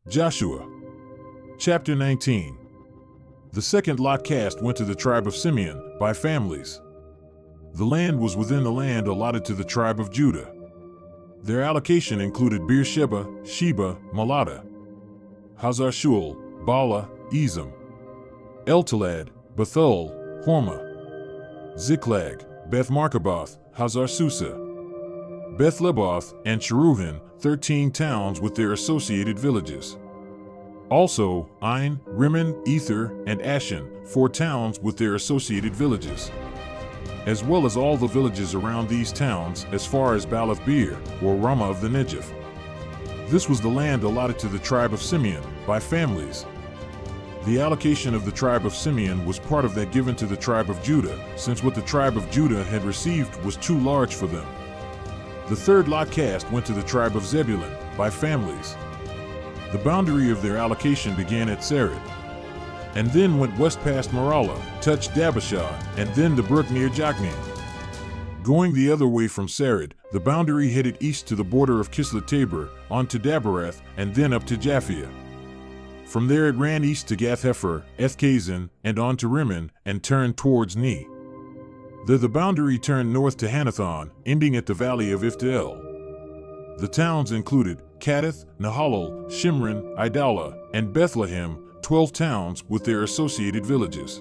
Joshua. Chapter 19. The second lot cast went to the tribe of Simeon, by families. The land was within the land allotted to the tribe of Judah. Their allocation included Beersheba, Sheba, Malada, Hazar-Shual, Bala, Ezem, Eltalad, Bethul, Hormah, Ziklag, Beth-Markaboth, Hazar-Susa, Beth-Leboth, and Cheruhin, 13 towns with their associated villages. Also, Ain, Rimmon, Ether, and Ashan, 4 towns with their associated villages, as well as all the villages around these towns as far as Baalath-Beer, or Ramah of the Negev. This was the land allotted to the tribe of Simeon, by families. The allocation of the tribe of Simeon was part of that given to the tribe of Judah, since what the tribe of Judah had received was too large for them. The third lot cast went to the tribe of Zebulun, by families. The boundary of their allocation began at Sarid, and then went west past Maralah, touched Dabashah, and then the brook near Jokneam. Going the other way from Sarid, the boundary headed east to the border of Kisloth-Tabor, on to Daberath, and then up to Japhia. From there it ran east to Gath-Hepher, Ethkazin, and on to Rimmon, and turned towards Ne. There the boundary turned north to Hanathon, ending at the valley of Iftael. The towns included Kadith, Nahalal, Shimron, Idalah, and Bethlehem, 12 towns with their associated villages.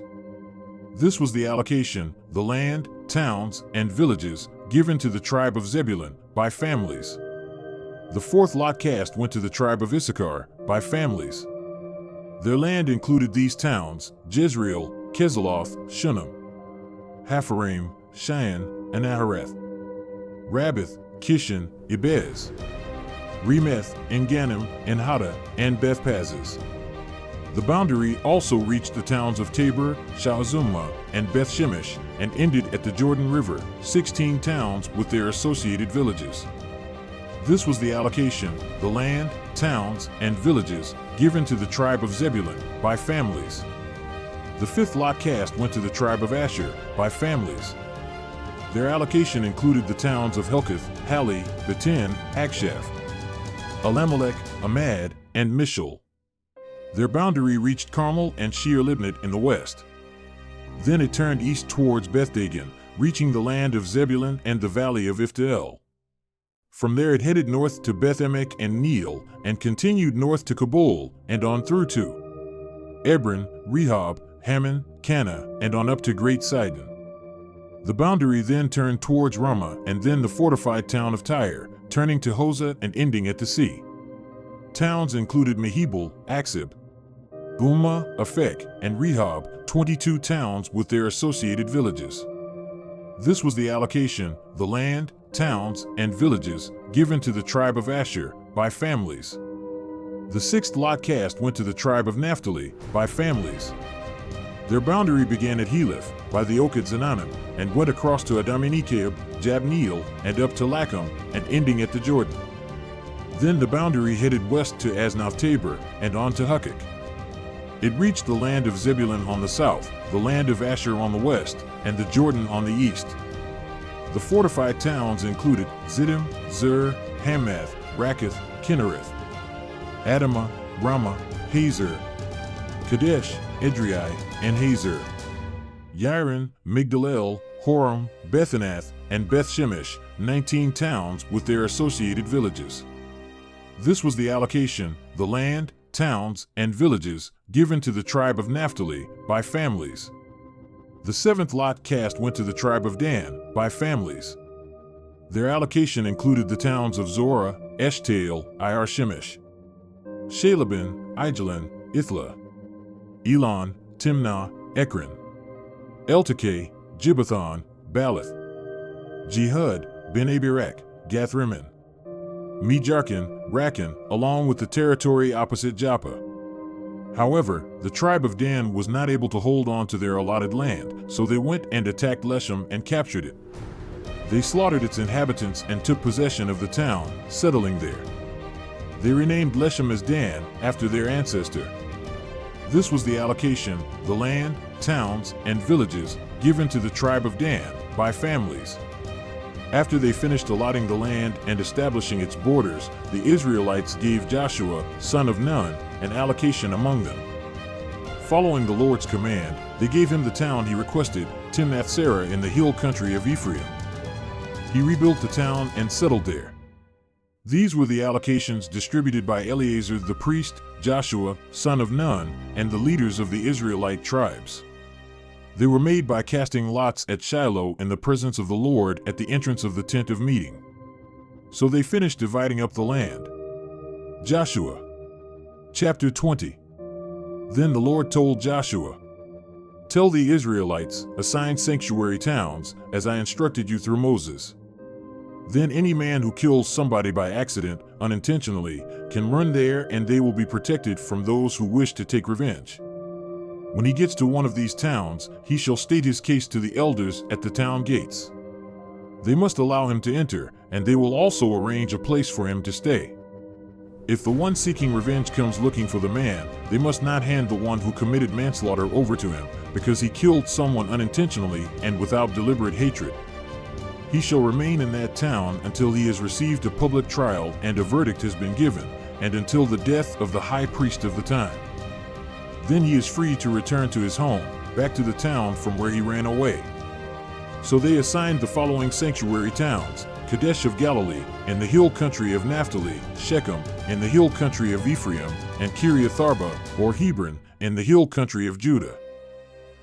This was the allocation, the land, towns, and villages, given to the tribe of Zebulun, by families. The fourth lot cast went to the tribe of Issachar, by families. Their land included these towns: Jezreel, Keziloth, Shunem, Hapharaim, Cheyenne, and Aharath, Rabbith, Kishan, Ibez, Remeth, Enganim, Enhada, and Beth-Pazzez. The boundary also reached the towns of Tabor, Shahazumah, and Beth-Shemesh, and ended at the Jordan River, 16 towns with their associated villages. This was the allocation, the land, towns, and villages, given to the tribe of Zebulun, by families. The fifth lot cast went to the tribe of Asher, by families. Their allocation included the towns of Helkath, Hali, Betin, Akshaph, Alamelech, Amad, and Mishal. Their boundary reached Carmel and Shear-Libnat in the west. Then it turned east towards Beth-Dagon, reaching the land of Zebulun and the valley of Iftael. From there it headed north to Beth-Emek and Neiel, and continued north to Kabul, and on through to Ebron, Rehob, Hammon, Cana, and on up to Great Sidon. The boundary then turned towards Ramah and then the fortified town of Tyre, turning to Hosah and ending at the sea. Towns included Mehebel, Aksib, Umma, Aphek, and Rehob, 22 towns with their associated villages. This was the allocation, the land, towns, and villages, given to the tribe of Asher, by families. The sixth lot cast went to the tribe of Naphtali, by families. Their boundary began at Heleph, by the Oak at Zananim, and went across to Adaminekeb, Jabneel, and up to Lacham, and ending at the Jordan. Then the boundary headed west to Asnath-Tabor, and on to Hukkok. It reached the land of Zebulun on the south, the land of Asher on the west, and the Jordan on the east. The fortified towns included Ziddim, Zur, Hamath, Rakkath, Kinnereth, Adamah, Ramah, Hazor, Kadesh, Edrei, and Hazor, Yaron, Migdal-El, Horam, Bethanath, and Beth-Shemesh, 19 towns with their associated villages. This was the allocation, the land, towns, and villages, given to the tribe of Naphtali, by families. The seventh lot cast went to the tribe of Dan, by families. Their allocation included the towns of Zorah, Eshtael, Ir-Shemesh, Shalabin, Ijalon, Ithla, Elon, Timnah, Ekron, Eltekeh, Gibbethon, Baalath, Jehud, Ben-Abirak, Gath-Rimmon, Mejarkin, Rakan, along with the territory opposite Joppa. However, the tribe of Dan was not able to hold on to their allotted land, so they went and attacked Leshem and captured it. They slaughtered its inhabitants and took possession of the town, settling there. They renamed Leshem as Dan, after their ancestor. This was the allocation, the land, towns, and villages, given to the tribe of Dan, by families. After they finished allotting the land and establishing its borders, the Israelites gave Joshua, son of Nun, an allocation among them. Following the Lord's command, they gave him the town he requested, Timnath-Serah in the hill country of Ephraim. He rebuilt the town and settled there. These were the allocations distributed by Eleazar the priest, Joshua, son of Nun, and the leaders of the Israelite tribes. They were made by casting lots at Shiloh in the presence of the Lord at the entrance of the tent of meeting. So they finished dividing up the land. Joshua. Chapter 20. Then the Lord told Joshua, "Tell the Israelites, assign sanctuary towns, as I instructed you through Moses. Then any man who kills somebody by accident, unintentionally, can run there and they will be protected from those who wish to take revenge. When he gets to one of these towns, he shall state his case to the elders at the town gates. They must allow him to enter, and they will also arrange a place for him to stay. If the one seeking revenge comes looking for the man, they must not hand the one who committed manslaughter over to him, because he killed someone unintentionally and without deliberate hatred. He shall remain in that town until he has received a public trial and a verdict has been given, and until the death of the high priest of the time. Then he is free to return to his home, back to the town from where he ran away." So they assigned the following sanctuary towns: Kadesh of Galilee, in the hill country of Naphtali, Shechem, in the hill country of Ephraim, and Kiriath-Arba, or Hebron, in the hill country of Judah.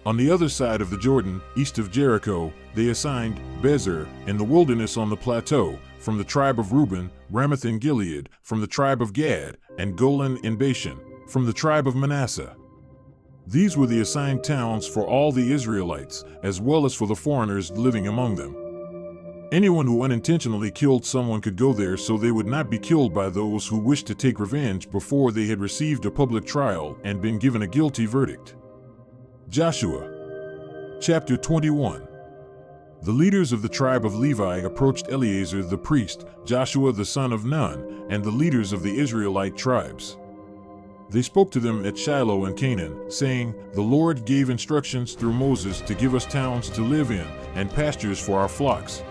On the other side of the Jordan, east of Jericho, they assigned Bezer, in the wilderness on the plateau, from the tribe of Reuben, Ramoth in Gilead, from the tribe of Gad, and Golan in Bashan, from the tribe of Manasseh. These were the assigned towns for all the Israelites, as well as for the foreigners living among them. Anyone who unintentionally killed someone could go there so they would not be killed by those who wished to take revenge before they had received a public trial and been given a guilty verdict. Joshua. Chapter 21. The leaders of the tribe of Levi approached Eleazar the priest, Joshua the son of Nun, and the leaders of the Israelite tribes. They spoke to them at Shiloh in Canaan, saying, "The Lord gave instructions through Moses to give us towns to live in and pastures for our flocks."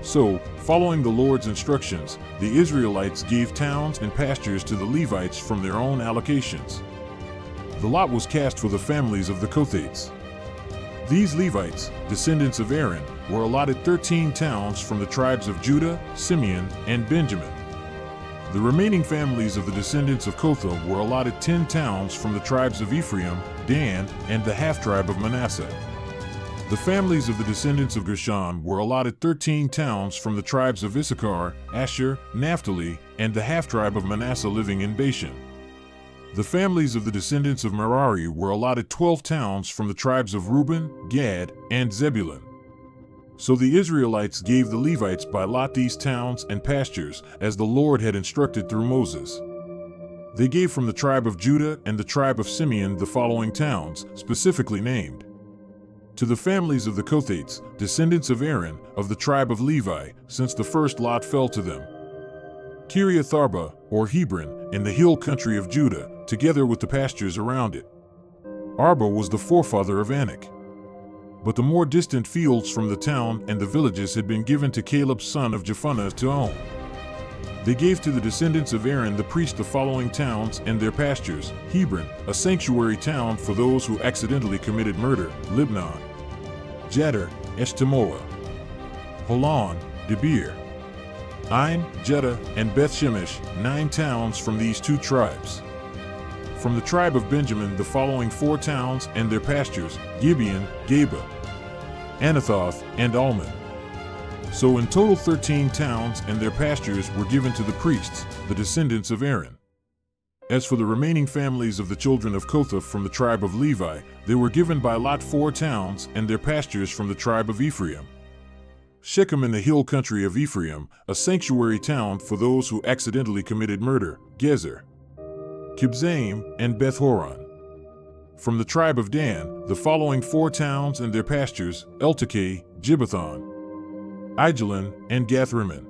So, following the Lord's instructions, the Israelites gave towns and pastures to the Levites from their own allocations. The lot was cast for the families of the Kohathites. These Levites, descendants of Aaron, were allotted 13 towns from the tribes of Judah, Simeon, and Benjamin. The remaining families of the descendants of Kohath were allotted 10 towns from the tribes of Ephraim, Dan, and the half-tribe of Manasseh. The families of the descendants of Gershon were allotted 13 towns from the tribes of Issachar, Asher, Naphtali, and the half-tribe of Manasseh living in Bashan. The families of the descendants of Merari were allotted 12 towns from the tribes of Reuben, Gad, and Zebulun. So the Israelites gave the Levites by lot these towns and pastures, as the Lord had instructed through Moses. They gave from the tribe of Judah and the tribe of Simeon the following towns, specifically named: to the families of the Kohathites, descendants of Aaron, of the tribe of Levi, since the first lot fell to them: Kiriath-Arba, or Hebron, in the hill country of Judah, together with the pastures around it. Arba was the forefather of Anak. But the more distant fields from the town and the villages had been given to Caleb son of Jephunneh to own. They gave to the descendants of Aaron the priest the following towns and their pastures: Hebron, a sanctuary town for those who accidentally committed murder, Libnah, Jadar, Eshtemoa, Holon, Debir, Ain, Jeddah, and Beth-Shemesh, 9 towns from these 2 tribes. From the tribe of Benjamin the following 4 towns and their pastures: Gibeon, Geba, Anathoth, and Almon. So in total 13 towns and their pastures were given to the priests, the descendants of Aaron. As for the remaining families of the children of Kohath from the tribe of Levi, they were given by lot 4 towns and their pastures from the tribe of Ephraim: Shechem in the hill country of Ephraim, a sanctuary town for those who accidentally committed murder, Gezer, Kibzaim, and Beth-Horon. From the tribe of Dan, the following 4 towns and their pastures: Eltekeh, Gibbethon, Aijalon, and Gath-Rimmon.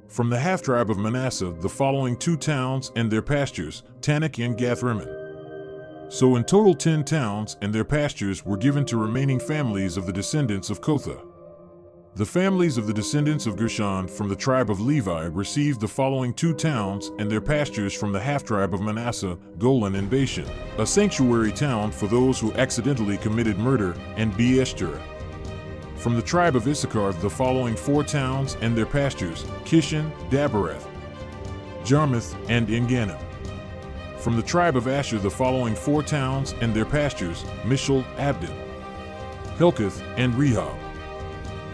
From the half-tribe of Manasseh, the following 2 towns and their pastures: Tanakh and Gath-Rimmon. So in total 10 towns and their pastures were given to remaining families of the descendants of Kohath. The families of the descendants of Gershon from the tribe of Levi received the following 2 towns and their pastures from the half-tribe of Manasseh, Golan and Bashan, a sanctuary town for those who accidentally committed murder, and Beeshterah. From the tribe of Issachar the following 4 towns and their pastures, Kishan, Daberath, Jarmuth, and En-gannim. From the tribe of Asher the following 4 towns and their pastures, Mishal, Abdon, Helkath, and Rehob.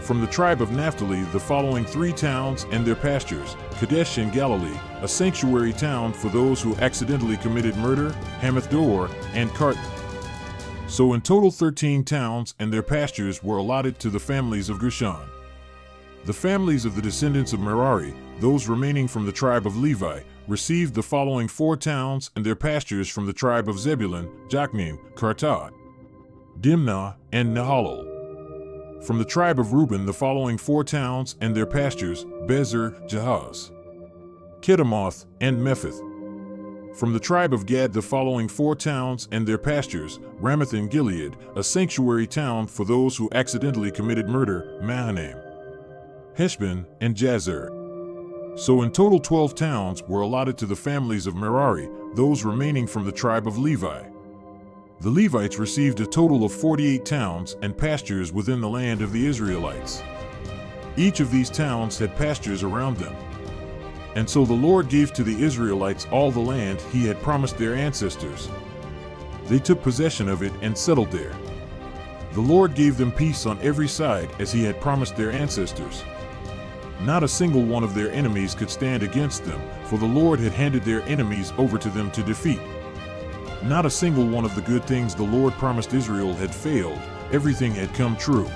From the tribe of Naphtali the following 3 towns and their pastures, Kadesh in Galilee, a sanctuary town for those who accidentally committed murder, Hamath-Dor, and Kartan. So in total 13 towns and their pastures were allotted to the families of Gershon. The families of the descendants of Merari, those remaining from the tribe of Levi, received the following 4 towns and their pastures from the tribe of Zebulun, Jokneam, Kartah, Dimnah, and Nahalol. From the tribe of Reuben the following 4 towns and their pastures, Bezer, Jahaz, Kedemoth, and Mephith. From the tribe of Gad the following 4 towns and their pastures, Ramoth in Gilead, a sanctuary town for those who accidentally committed murder, Mahanaim, Heshbon, and Jazer. So in total 12 towns were allotted to the families of Merari, those remaining from the tribe of Levi. The Levites received a total of 48 towns and pastures within the land of the Israelites. Each of these towns had pastures around them. And so the Lord gave to the Israelites all the land he had promised their ancestors. They took possession of it and settled there. The Lord gave them peace on every side as he had promised their ancestors. Not a single one of their enemies could stand against them, for the Lord had handed their enemies over to them to defeat. Not a single one of the good things the Lord promised Israel had failed. Everything had come true.